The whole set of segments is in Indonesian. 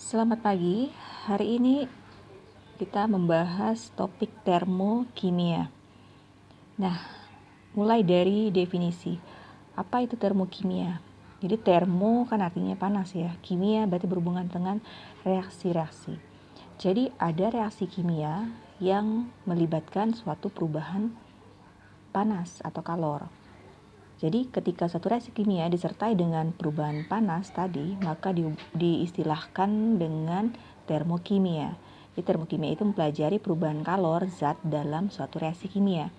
Selamat pagi, hari ini kita membahas topik termokimia. Nah, mulai dari definisi. Apa itu termokimia? Jadi termo kan artinya panas ya, kimia berarti berhubungan dengan reaksi-reaksi. Jadi ada reaksi kimia yang melibatkan suatu perubahan panas atau kalor. Jadi ketika satu reaksi kimia disertai dengan perubahan panas tadi, maka diistilahkan dengan termokimia. Jadi termokimia itu mempelajari perubahan kalor zat dalam suatu reaksi kimia.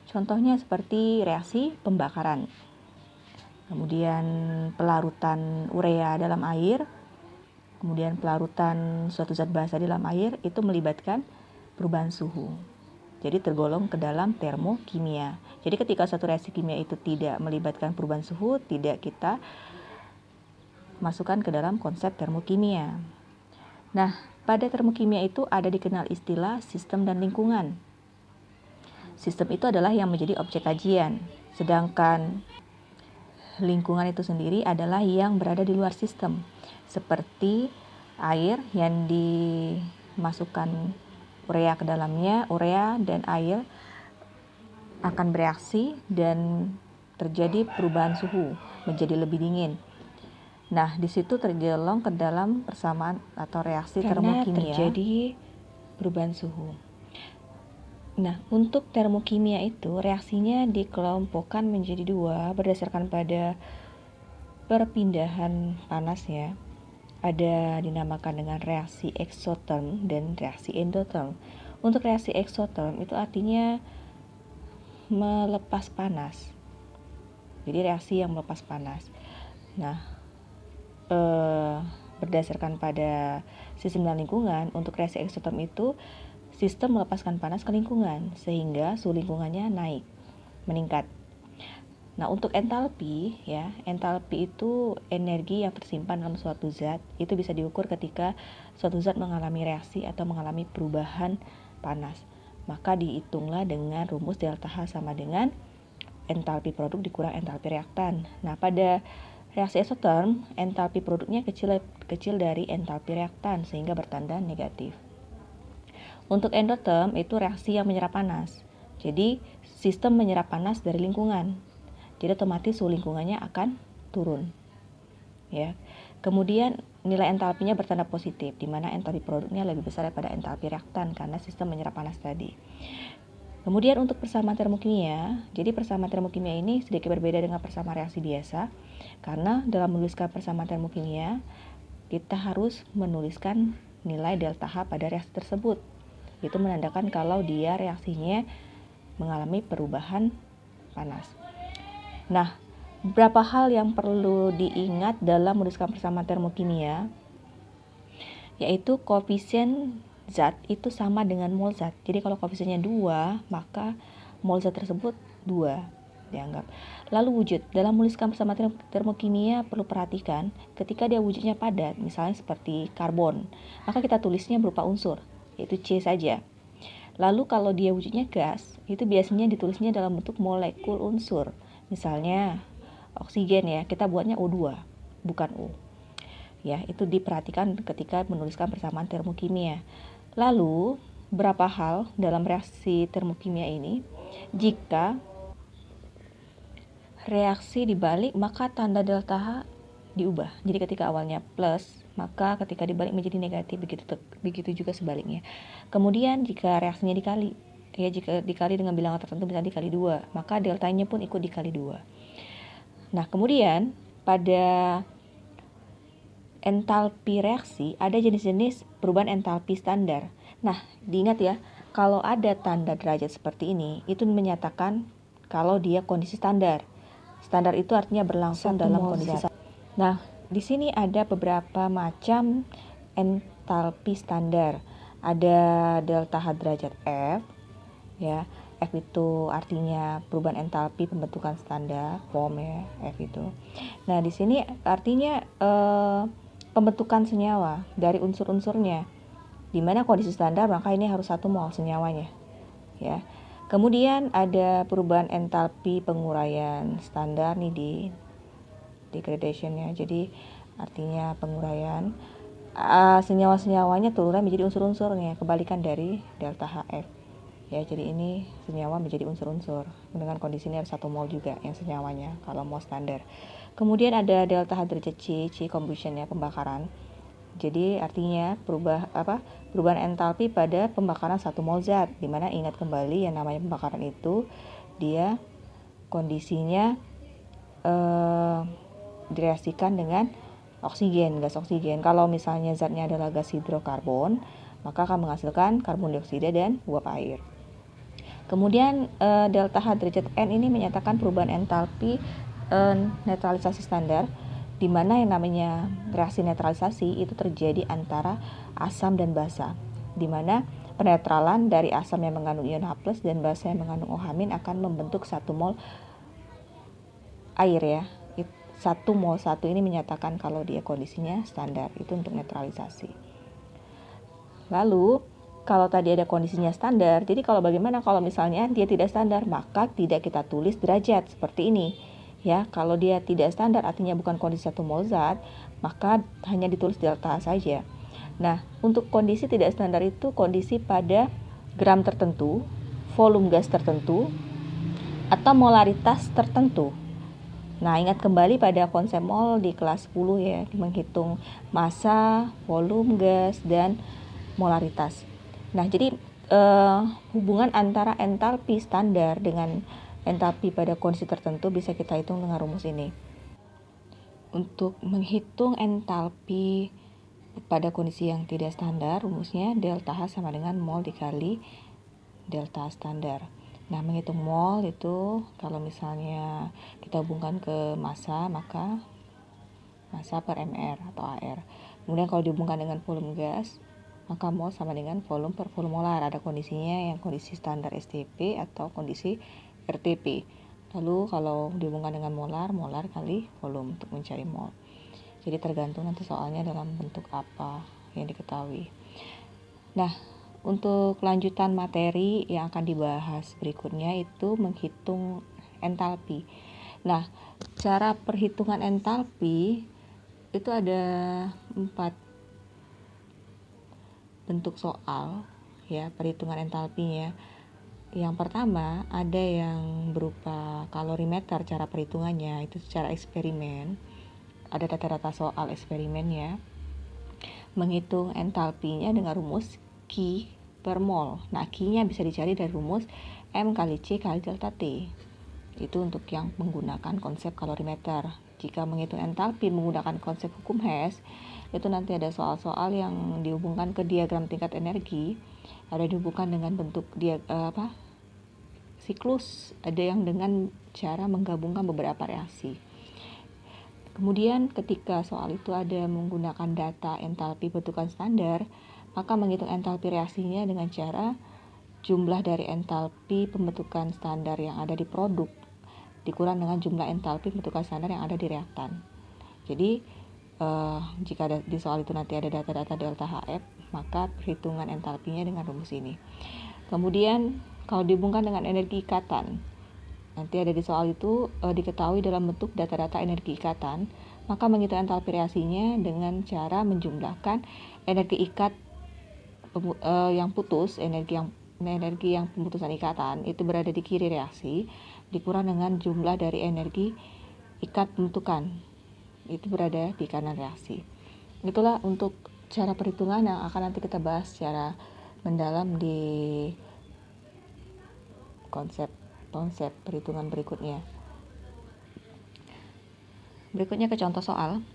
Contohnya seperti reaksi pembakaran, kemudian pelarutan urea dalam air, kemudian pelarutan suatu zat basa dalam air, itu melibatkan perubahan suhu. Jadi tergolong ke dalam termokimia. Jadi ketika suatu reaksi kimia itu tidak melibatkan perubahan suhu, tidak kita masukkan ke dalam konsep termokimia. Nah, pada termokimia itu ada dikenal istilah sistem dan lingkungan. Sistem itu adalah yang menjadi objek kajian, sedangkan lingkungan itu sendiri adalah yang berada di luar sistem, seperti air yang dimasukkan urea ke dalamnya. Urea dan air akan bereaksi dan terjadi perubahan suhu menjadi lebih dingin. Nah, di situ tergolong ke dalam persamaan atau reaksi termokimia terjadi perubahan suhu. Nah, untuk termokimia itu reaksinya dikelompokkan menjadi dua berdasarkan pada perpindahan panasnya. Ada dinamakan dengan reaksi eksoterm dan reaksi endoterm. Untuk reaksi eksoterm itu artinya melepas panas. Jadi reaksi yang melepas panas. Nah, berdasarkan pada sistem dan lingkungan, untuk reaksi eksoterm itu sistem melepaskan panas ke lingkungan sehingga suhu lingkungannya naik, meningkat. Nah, untuk entalpi ya, entalpi itu energi yang tersimpan dalam suatu zat. Itu bisa diukur ketika suatu zat mengalami reaksi atau mengalami perubahan panas. Maka dihitunglah dengan rumus delta H sama dengan entalpi produk dikurang entalpi reaktan. Nah, pada reaksi eksoterm, entalpi produknya kecil dari entalpi reaktan sehingga bertanda negatif. Untuk endoterm itu reaksi yang menyerap panas. Jadi, sistem menyerap panas dari lingkungan. Jadi otomatis suhu lingkungannya akan turun. Ya. Kemudian nilai entalpinya bertanda positif, di mana entalpi produknya lebih besar daripada entalpi reaktan karena sistem menyerap panas tadi. Kemudian untuk persamaan termokimia, jadi persamaan termokimia ini sedikit berbeda dengan persamaan reaksi biasa, karena dalam menuliskan persamaan termokimia, kita harus menuliskan nilai delta H pada reaksi tersebut. Itu menandakan kalau dia reaksinya mengalami perubahan panas. Nah, beberapa hal yang perlu diingat dalam menuliskan persamaan termokimia, yaitu koefisien zat itu sama dengan mol zat. Jadi kalau koefisiennya 2, maka mol zat tersebut 2 dianggap. Lalu wujud. Dalam menuliskan persamaan termokimia perlu perhatikan ketika dia wujudnya padat, misalnya seperti karbon, maka kita tulisnya berupa unsur, yaitu C saja. Lalu kalau dia wujudnya gas, itu biasanya ditulisnya dalam bentuk molekul unsur. Misalnya oksigen ya, kita buatnya O2, bukan O. Ya, itu diperhatikan ketika menuliskan persamaan termokimia. Lalu, berapa hal dalam reaksi termokimia ini? Jika reaksi dibalik, maka tanda delta H diubah. Jadi ketika awalnya plus, maka ketika dibalik menjadi negatif, begitu juga sebaliknya. Kemudian jika reaksinya dikali, ya jika dikali dengan bilangan tertentu misalnya dikali 2, maka deltanya pun ikut dikali 2. Nah, kemudian pada entalpi reaksi ada jenis-jenis perubahan entalpi standar. Nah, diingat ya, kalau ada tanda derajat seperti ini, itu menyatakan kalau dia kondisi standar. Standar itu artinya berlangsung dalam kondisi standar. Nah, di sini ada beberapa macam entalpi standar. Ada delta H derajat F, ya. F itu artinya perubahan entalpi pembentukan standar, POM ya, F itu. Nah, di sini artinya pembentukan senyawa dari unsur-unsurnya. Di mana kondisi standar maka ini harus 1 mol senyawanya. Ya. Kemudian ada perubahan entalpi penguraian standar nih di degradation ya. Jadi artinya penguraian. senyawa-senyawanya turunnya menjadi unsur-unsurnya, kebalikan dari delta HF. Ya, jadi ini senyawa menjadi unsur-unsur. Dengan kondisi ini ada 1 mol juga yang senyawanya kalau mol standar. Kemudian ada delta H derajat C combustion ya, pembakaran. Jadi artinya perubahan entalpi pada pembakaran 1 mol zat, dimana ingat kembali yang namanya pembakaran itu dia kondisinya direaksikan dengan oksigen, gas oksigen. Kalau misalnya zatnya adalah gas hidrokarbon, maka akan menghasilkan karbon dioksida dan uap air. Kemudian delta H derajat N ini menyatakan perubahan entalpi netralisasi standar, di mana yang namanya reaksi netralisasi itu terjadi antara asam dan basa, di mana penetralan dari asam yang mengandung ion H+ dan basa yang mengandung OH- akan membentuk 1 mol air ya. 1 mol 1 ini menyatakan kalau dia kondisinya standar, itu untuk netralisasi. Lalu kalau tadi ada kondisinya standar, jadi bagaimana kalau misalnya dia tidak standar, maka tidak kita tulis derajat seperti ini. Ya, kalau dia tidak standar artinya bukan kondisi 1 mol zat, maka hanya ditulis delta saja. Nah, untuk kondisi tidak standar itu kondisi pada gram tertentu, volume gas tertentu, atau molaritas tertentu. Nah, ingat kembali pada konsep mol di kelas 10 ya, menghitung massa, volume gas, dan molaritas. Nah, jadi hubungan antara entalpi standar dengan entalpi pada kondisi tertentu bisa kita hitung dengan rumus ini. Untuk menghitung entalpi pada kondisi yang tidak standar, rumusnya delta H sama dengan mol dikali delta standar. Nah, menghitung mol itu kalau misalnya kita hubungkan ke massa, maka massa per mR atau AR. Kemudian kalau dihubungkan dengan volume gas, maka mol sama dengan volume per volume molar. Ada kondisinya yang kondisi standar STP atau kondisi RTP. Lalu kalau dihubungkan dengan molar, molar kali volume untuk mencari mol. Jadi tergantung nanti soalnya dalam bentuk apa yang diketahui. Nah, untuk lanjutan materi yang akan dibahas berikutnya itu menghitung entalpi. Nah, cara perhitungan entalpi itu ada 4 bentuk soal ya, perhitungan entalpinya. Yang pertama ada yang berupa kalorimeter, cara perhitungannya itu secara eksperimen. Ada data-data soal eksperimennya. Menghitung entalpinya dengan rumus Q per mol. Nah, Q-nya bisa dicari dari rumus M kali C kali delta T. Itu untuk yang menggunakan konsep kalorimeter. Jika menghitung entalpi menggunakan konsep hukum Hess, itu nanti ada soal-soal yang dihubungkan ke diagram tingkat energi, ada dihubungkan dengan bentuk siklus, ada yang dengan cara menggabungkan beberapa reaksi. Kemudian ketika soal itu ada menggunakan data entalpi bentukan standar, maka menghitung entalpi reaksinya dengan cara jumlah dari entalpi pembentukan standar yang ada di produk dikurang dengan jumlah entalpi pembentukan standar yang ada di reaktan. Jadi jika di soal itu nanti ada data-data delta HF, maka perhitungan entalpinya dengan rumus ini. Kemudian kalau dihubungkan dengan energi ikatan, nanti ada di soal itu diketahui dalam bentuk data-data energi ikatan, maka menghitung entalpi reaksinya dengan cara menjumlahkan energi ikat yang putus, energi yang pemutusan ikatan itu berada di kiri reaksi, dikurang dengan jumlah dari energi ikat pembentukan itu berada di kanan reaksi. Itulah untuk cara perhitungan yang akan nanti kita bahas secara mendalam di konsep perhitungan berikutnya. Berikutnya ke contoh soal.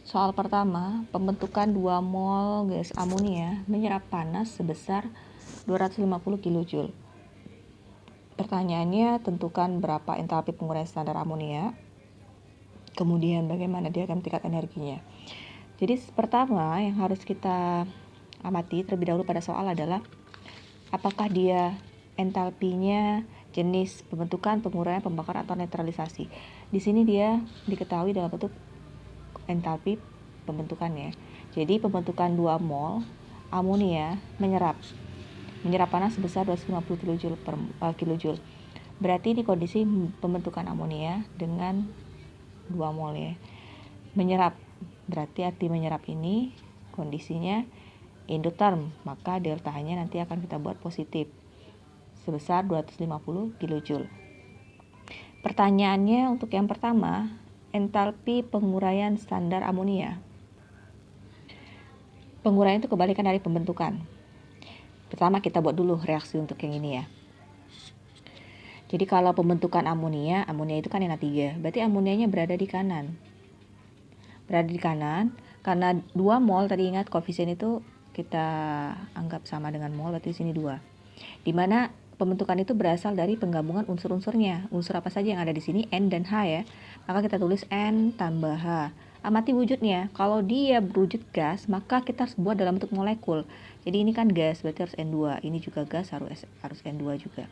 Soal pertama, pembentukan 2 mol gas amonia menyerap panas sebesar 250 kJ. Pertanyaannya, tentukan berapa entalpi pengurangan standar amonia. Kemudian bagaimana diagram tingkat energinya. Jadi pertama yang harus kita amati terlebih dahulu pada soal adalah apakah dia entalpinya jenis pembentukan, pengurangan, pembakaran atau netralisasi. Di sini dia diketahui dalam bentuk entalpi pembentukannya. Jadi pembentukan 2 mol amonia menyerap panas sebesar 250 kJ. Berarti ini kondisi pembentukan amonia dengan 2 mol ya. Menyerap, berarti arti menyerap ini kondisinya endotherm, maka delta H-nya nanti akan kita buat positif sebesar 250 kJ. Pertanyaannya untuk yang pertama, entalpi penguraian standar amonia. Penguraian itu kebalikan dari pembentukan. Pertama kita buat dulu reaksi untuk yang ini ya. Jadi kalau pembentukan amonia itu kan NH3, berarti amonianya berada di kanan. Berada di kanan, karena 2 mol tadi ingat koefisien itu kita anggap sama dengan mol, berarti di sini 2. Dimana pembentukan itu berasal dari penggabungan unsur-unsurnya. Unsur apa saja yang ada di sini, N dan H ya. Maka kita tulis N tambah H. Amati wujudnya, kalau dia berwujud gas, maka kita harus buat dalam bentuk molekul. Jadi ini kan gas, berarti harus N2. Ini juga gas, harus N2 juga.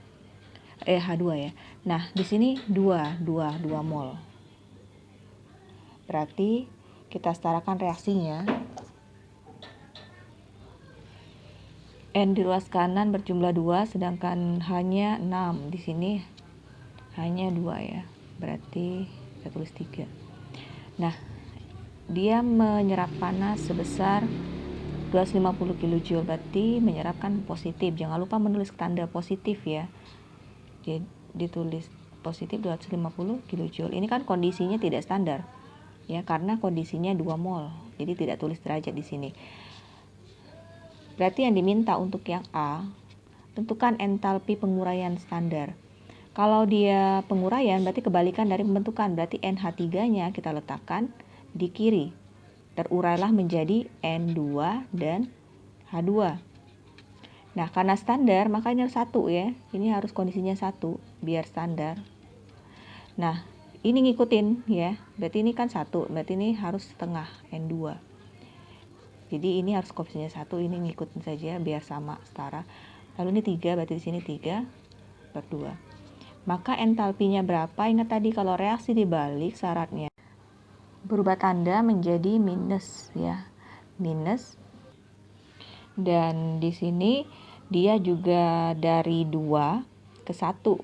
H2 ya. Nah, di sini 2 mol. Berarti kita setarakan reaksinya. N di ruas kanan berjumlah 2, sedangkan H-nya 6. Di sini hanya 2 ya. Berarti kita tulis 3. Nah, dia menyerap panas sebesar 250 kJ, berarti menyerapkan positif. Jangan lupa menulis tanda positif ya. Jadi ditulis positif 250 kJ. Ini kan kondisinya tidak standar. Ya, karena kondisinya 2 mol. Jadi tidak tulis derajat di sini. Berarti yang diminta untuk yang A, tentukan entalpi penguraian standar. Kalau dia penguraian berarti kebalikan dari pembentukan. Berarti NH3-nya kita letakkan di kiri. Terurailah menjadi N2 dan H2. Nah, karena standar maka ini harus 1 ya. Ini harus kondisinya 1 biar standar. Nah, ini ngikutin ya. Berarti ini kan 1, berarti ini harus setengah N2. Jadi ini harus koefisiennya 1, ini ngikutin saja biar sama setara. Lalu ini 3, berarti di sini 3/2. Maka entalpinya berapa? Ingat tadi kalau reaksi dibalik syaratnya berubah tanda menjadi minus ya. Minus. Dan di sini dia juga dari 2 ke 1.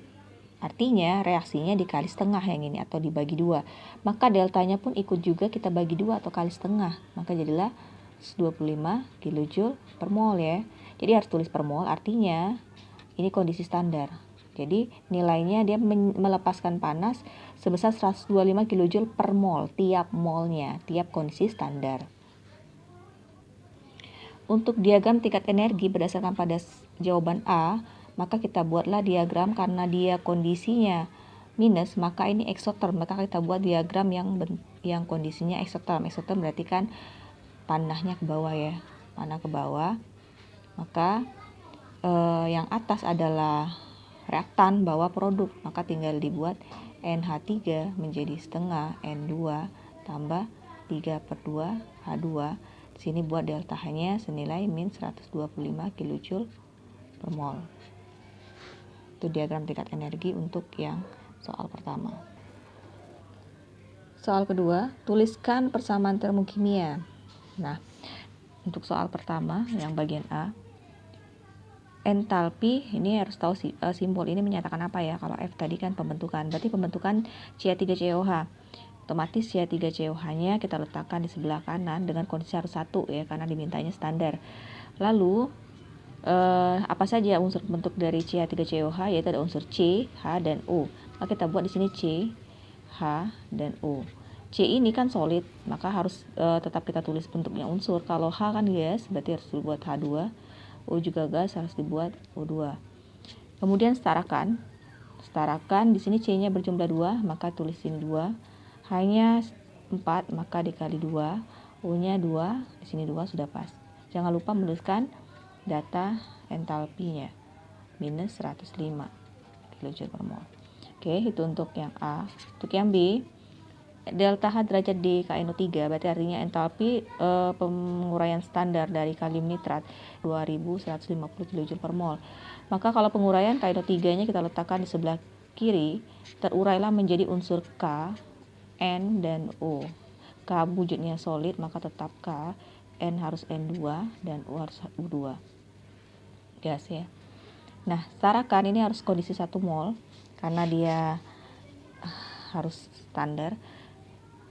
Artinya reaksinya dikali setengah yang ini atau dibagi 2. Maka deltanya pun ikut juga kita bagi 2 atau kali setengah. Maka jadilah 25 kJ per mol ya. Jadi harus tulis per mol, artinya ini kondisi standar. Jadi nilainya dia melepaskan panas sebesar 125 kJ per mol tiap molnya, tiap kondisi standar. Untuk diagram tingkat energi berdasarkan pada jawaban A, maka kita buatlah diagram karena dia kondisinya minus, maka ini exotherm, maka kita buat diagram yang kondisinya exotherm. Exotherm berarti kan panahnya ke bawah ya, panah ke bawah. Maka yang atas adalah reaktan, bawah produk, maka tinggal dibuat NH3 menjadi setengah N2 tambah 3/2 H2. Sini buat delta H-nya senilai min 125 kJ per mol. Itu diagram tingkat energi untuk yang soal pertama. Soal kedua, tuliskan persamaan termokimia. Nah, untuk soal pertama yang bagian A, entalpi ini harus tahu simbol ini menyatakan apa ya. Kalau F tadi kan pembentukan, berarti pembentukan CH3COH. Otomatis CH3COH-nya kita letakkan di sebelah kanan dengan kondisi harus 1 ya, karena dimintanya standar. Lalu apa saja unsur bentuk dari CH3COH, yaitu ada unsur C, H, dan O. Maka kita buat di sini C, H, dan O. C ini kan solid, maka harus tetap kita tulis bentuknya unsur. Kalau H kan gas, berarti harus dibuat H2. O juga gas, harus dibuat O2. Kemudian setarakan di sini C-nya berjumlah 2, maka tulis sini 2. H-nya 4, maka dikali 2. O-nya 2, di sini 2 sudah pas. Jangan lupa menuliskan data entalpinya, minus 105 kJ per mol. Oke, itu untuk yang A. Untuk yang B, delta H derajat di KNO3, berarti artinya entalpi penguraian standar dari kalium nitrat 2150 kJ per mol. Maka kalau penguraian KNO3-nya kita letakkan di sebelah kiri, terurailah menjadi unsur K, N, dan O. K wujudnya solid, maka tetap K. N harus N2 dan O harus U2. Gas ya. Nah, setarakan ini harus kondisi 1 mol karena dia harus standar.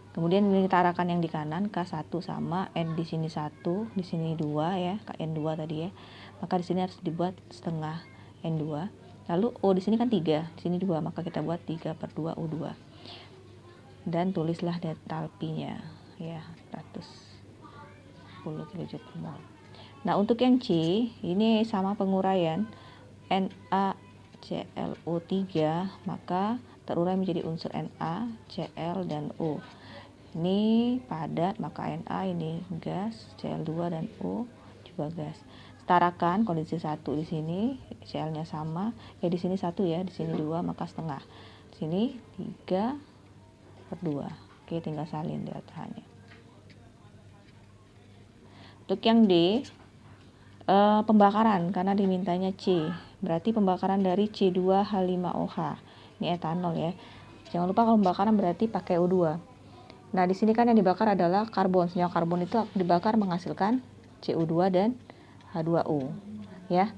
Kemudian ini kita arahkan yang di kanan, K1 sama N di sini 1, di sini 2 ya, N2 tadi ya. Maka di sini harus dibuat setengah N2. Lalu O di sini kan 3, di sini 2, maka kita buat 3/2 O2. Dan tulislah entalpinya ya, 110 kJ per mol. Nah, untuk yang C, ini sama penguraian NaClO3, maka terurai menjadi unsur Na, Cl, dan O. Ini padat, maka Na ini gas, Cl2 dan O juga gas. Setarakan kondisi 1 di sini, Cl-nya sama, di sini 1 ya, di sini 2, maka setengah. Di sini 3/2. Oke, tinggal salin deltanya. Untuk yang D, pembakaran karena dimintanya C. Berarti pembakaran dari C2H5OH. Ini etanol ya. Jangan lupa kalau pembakaran berarti pakai O2. Nah, di sini kan yang dibakar adalah karbon. Senyawa karbon itu dibakar menghasilkan CO2 dan H2O, ya.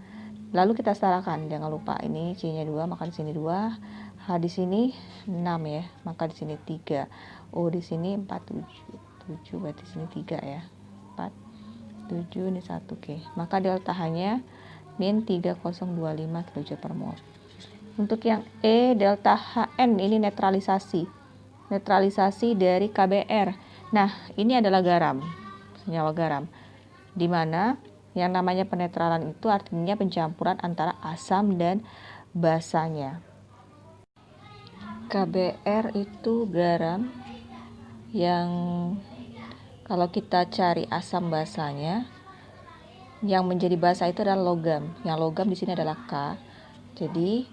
Lalu kita setarakan, jangan lupa ini C-nya 2, maka di sini 2, H di sini 6 ya, maka di sini 3. O di sini 4, 7, berarti di sini 3 ya. 4, 7, ini 1, oke. Maka delta H-nya min 3025 kJ per mol. Untuk yang E, delta HN ini netralisasi dari KBr. Nah, ini adalah garam, senyawa garam, di mana yang namanya penetralan itu artinya pencampuran antara asam dan basanya. KBr itu garam yang kalau kita cari asam basanya, yang menjadi basa itu adalah logam. Yang logam di sini adalah K. Jadi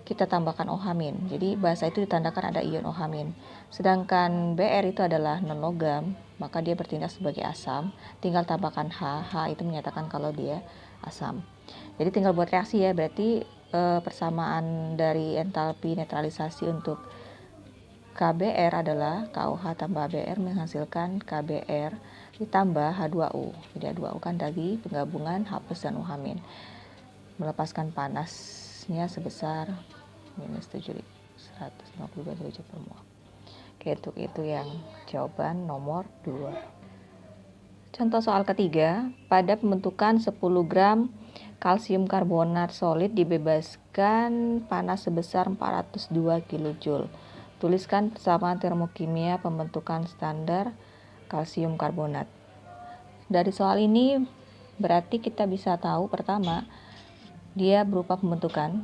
kita tambahkan OH-. Jadi basa itu ditandakan ada ion OH-. Sedangkan Br itu adalah non-logam, maka dia bertindak sebagai asam. Tinggal tambahkan H. H itu menyatakan kalau dia asam. Jadi tinggal buat reaksi ya, berarti persamaan dari entalpi netralisasi untuk KBr adalah KOH tambah Br menghasilkan KBr ditambah H2O. Jadi H2O kan dari penggabungan H+ dan OH-. Melepaskan panasnya sebesar minus 150 kJ per mol. Oke, untuk itu yang jawaban nomor 2. Contoh soal ketiga, pada pembentukan 10 gram kalsium karbonat solid dibebaskan panas sebesar 402 kJ. Tuliskan persamaan termokimia pembentukan standar kalsium karbonat. Dari soal ini berarti kita bisa tahu pertama dia berupa pembentukan.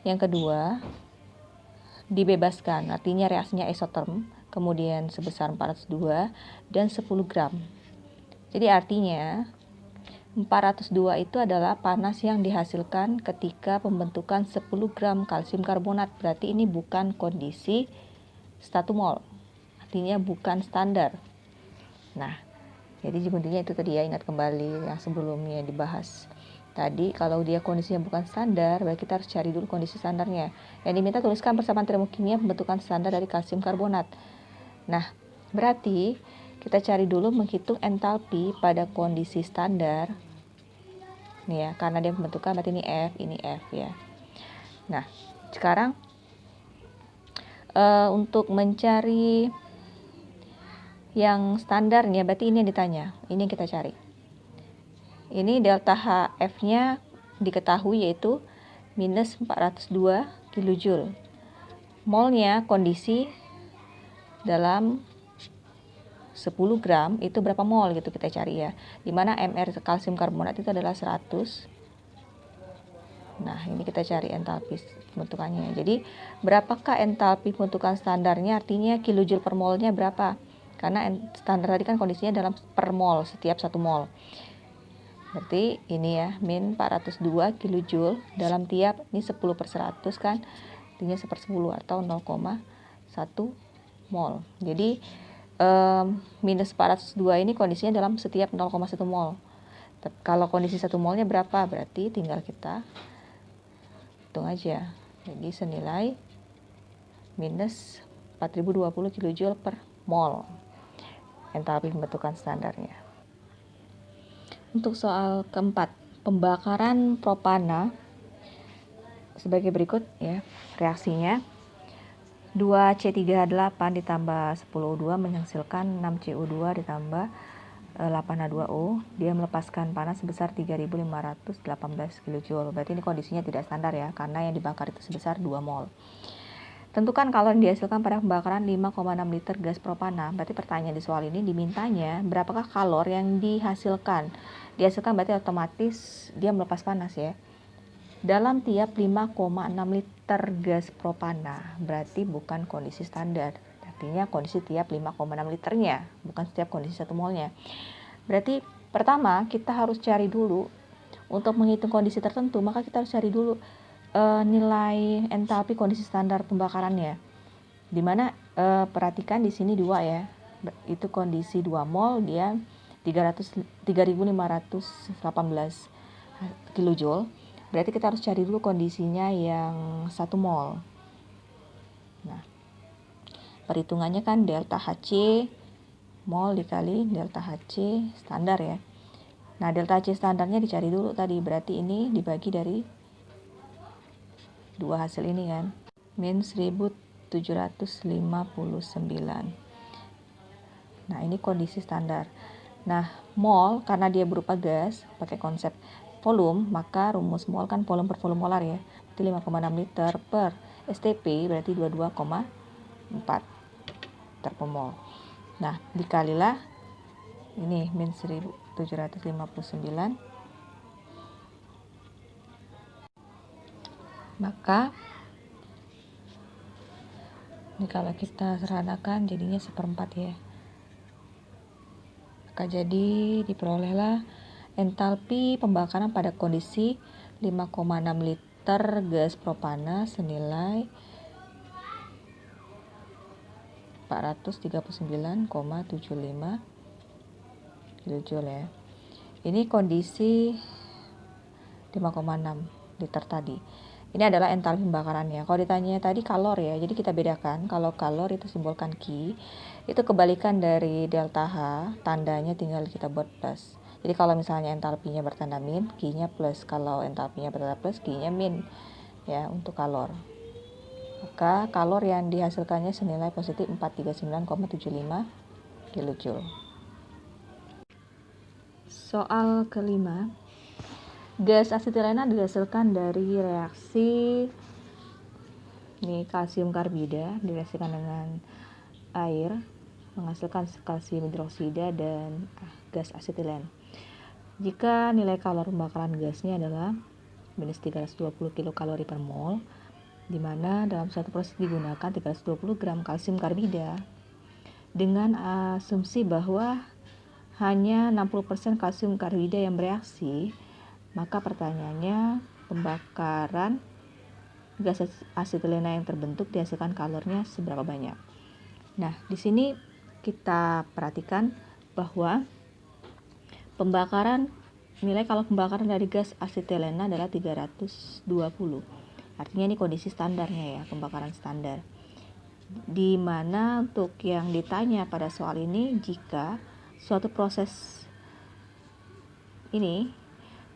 Yang kedua, dibebaskan, artinya reaksinya isoterm, kemudian sebesar 402 dan 10 gram. Jadi artinya 402 itu adalah panas yang dihasilkan ketika pembentukan 10 gram kalsium karbonat. Berarti ini bukan kondisi 1 mol, artinya bukan standar. Nah, jadi intinya itu tadi ya, ingat kembali yang sebelumnya dibahas. Tadi kalau dia kondisinya bukan standar, berarti kita harus cari dulu kondisi standarnya. Yang diminta tuliskan persamaan termokimia pembentukan standar dari kalsium karbonat. Nah, berarti kita cari dulu menghitung entalpi pada kondisi standar. Nih ya, karena dia pembentukan berarti ini F ya. Nah, sekarang untuk mencari yang standarnya, berarti ini yang ditanya, ini yang kita cari. Ini delta HF-nya diketahui yaitu minus 402 kJ. Molnya kondisi dalam 10 gram itu berapa mol gitu kita cari ya. Dimana Mr kalsium karbonat itu adalah 100. Nah, ini kita cari entalpi pembentukannya. Jadi, berapakah entalpi pembentukan standarnya? Artinya kilojoule per molnya berapa? Karena standar tadi kan kondisinya dalam per mol, setiap 1 mol. Berarti ini ya, min 402 kilojoule dalam tiap, ini 10/100 kan, artinya 1/10 atau 0,1 mol. Jadi, minus 402 ini kondisinya dalam setiap 0,1 mol. Kalau kondisi 1 molnya berapa? Berarti tinggal kita hitung aja. Jadi senilai minus 4020 kJ per mol entalpi pembentukan standarnya. Untuk soal keempat, pembakaran propana sebagai berikut ya reaksinya. 2C38 ditambah 10O2 menghasilkan 6CO2 ditambah 8H2O. Dia melepaskan panas sebesar 3.518 kJ. Berarti ini kondisinya tidak standar ya, karena yang dibakar itu sebesar 2 mol. Tentukan kalori yang dihasilkan pada pembakaran 5,6 liter gas propana. Berarti pertanyaan di soal ini dimintanya berapakah kalor yang dihasilkan. Dihasilkan berarti otomatis dia melepas panas ya. Dalam tiap 5,6 liter gas propana, berarti bukan kondisi standar. Artinya kondisi tiap 5,6 liternya, bukan setiap kondisi 1 molnya. Berarti pertama kita harus cari dulu, untuk menghitung kondisi tertentu, maka kita harus cari dulu nilai entalpi kondisi standar pembakarannya. Dimana perhatikan di sini 2 ya. Itu kondisi 2 mol, dia 3.518 kJ. Berarti kita harus cari dulu kondisinya yang 1 mol. Nah, perhitungannya kan delta HC mol dikali delta HC standar ya. Nah, delta HC standarnya dicari dulu tadi. Berarti ini dibagi dari 2 hasil ini kan. Min 1759. Nah, ini kondisi standar. Nah, mol karena dia berupa gas, pakai konsep volume, maka rumus mol kan volume per volume molar ya. Berarti 5,6 liter per STP berarti 22,4 liter per mol. Nah, dikalilah ini min 1759. Maka ini kalau kita sederhanakan jadinya 1/4 ya. Maka jadi diperolehlah entalpi pembakaran pada kondisi 5,6 liter gas propana senilai 439,75 kJ ya. Ini kondisi 5,6 liter tadi. Ini adalah entalpi pembakarannya. Kalau ditanya tadi kalor ya, jadi kita bedakan. Kalau kalor itu simbolkan Q, itu kebalikan dari delta H, tandanya tinggal kita buat plus. Jadi kalau misalnya entalpinya bertanda min, Q-nya plus. Kalau entalpinya bertanda plus, Q-nya min ya untuk kalor. Maka kalor yang dihasilkannya senilai positif 439,75 kJ. Soal kelima. Gas asetilena dihasilkan dari reaksi kalsium karbida direaksikan dengan air menghasilkan kalsium hidroksida dan gas asetilen. Jika nilai kalori pembakaran gasnya adalah minus 320 kilokalori per mol, di mana dalam suatu proses digunakan 320 gram kalsium karbida dengan asumsi bahwa hanya 60% kalsium karbida yang bereaksi, maka pertanyaannya pembakaran gas asetilena yang terbentuk dihasilkan kalornya seberapa banyak. Nah, di sini kita perhatikan bahwa nilai kalori pembakaran dari gas asetilena adalah 320. Artinya ini kondisi standarnya ya, pembakaran standar. Di mana untuk yang ditanya pada soal ini, jika suatu proses ini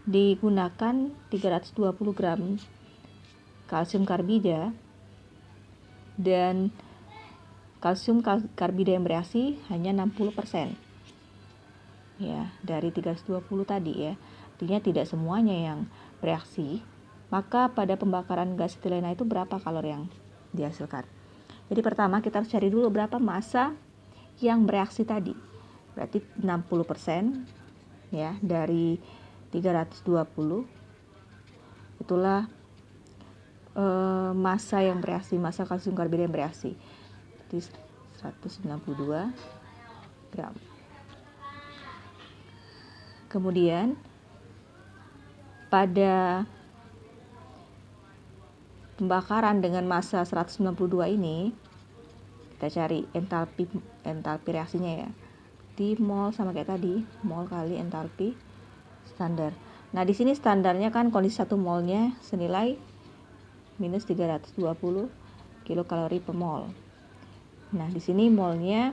digunakan 320 gram kalsium karbida dan kalsium karbida yang bereaksi hanya 60% ya dari 320 tadi ya. Artinya tidak semuanya yang bereaksi. Maka pada pembakaran gas asetilena itu berapa kalori yang dihasilkan? Jadi pertama kita harus cari dulu berapa massa yang bereaksi tadi. Berarti 60% ya dari 320. Itulah massa yang bereaksi, massa kalsium karbida yang bereaksi. Jadi 192 gram. Kemudian pada pembakaran dengan massa 192 ini kita cari entalpi reaksinya ya. Di mol sama kayak tadi, mol kali entalpi standar. Nah, di sini standarnya kan kondisi 1 molnya senilai minus 320 kilokalori per mol. Nah, di sini molnya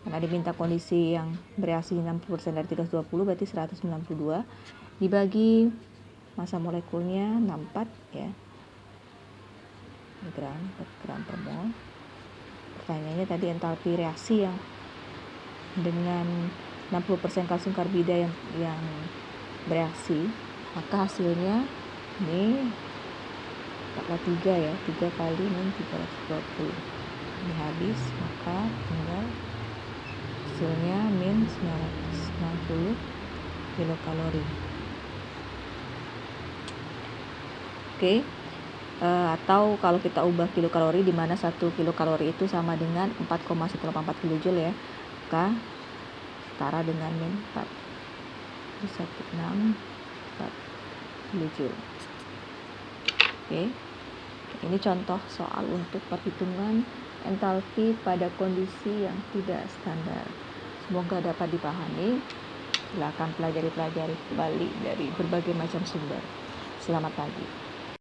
karena diminta kondisi yang bereaksi 60% dari 320 berarti 192 dibagi massa molekulnya 64 ya. Gram per mol. pertanyaannya tadi entalpi reaksi yang dengan 60% kalsium karbida yang bereaksi, maka hasilnya ini 43 ya, 3 kali min 320 ini habis, maka tinggal hasilnya min 960 kilokalori. Oke. Atau kalau kita ubah kilokalori, di mana 1 kilokalori itu sama dengan 4,184 kilojoule ya, maka setara dengan min 4 164 kilojoule. Oke, ini contoh soal untuk perhitungan entalpi pada kondisi yang tidak standar. Semoga dapat dipahami. Silakan pelajari kembali dari berbagai macam sumber. Selamat pagi.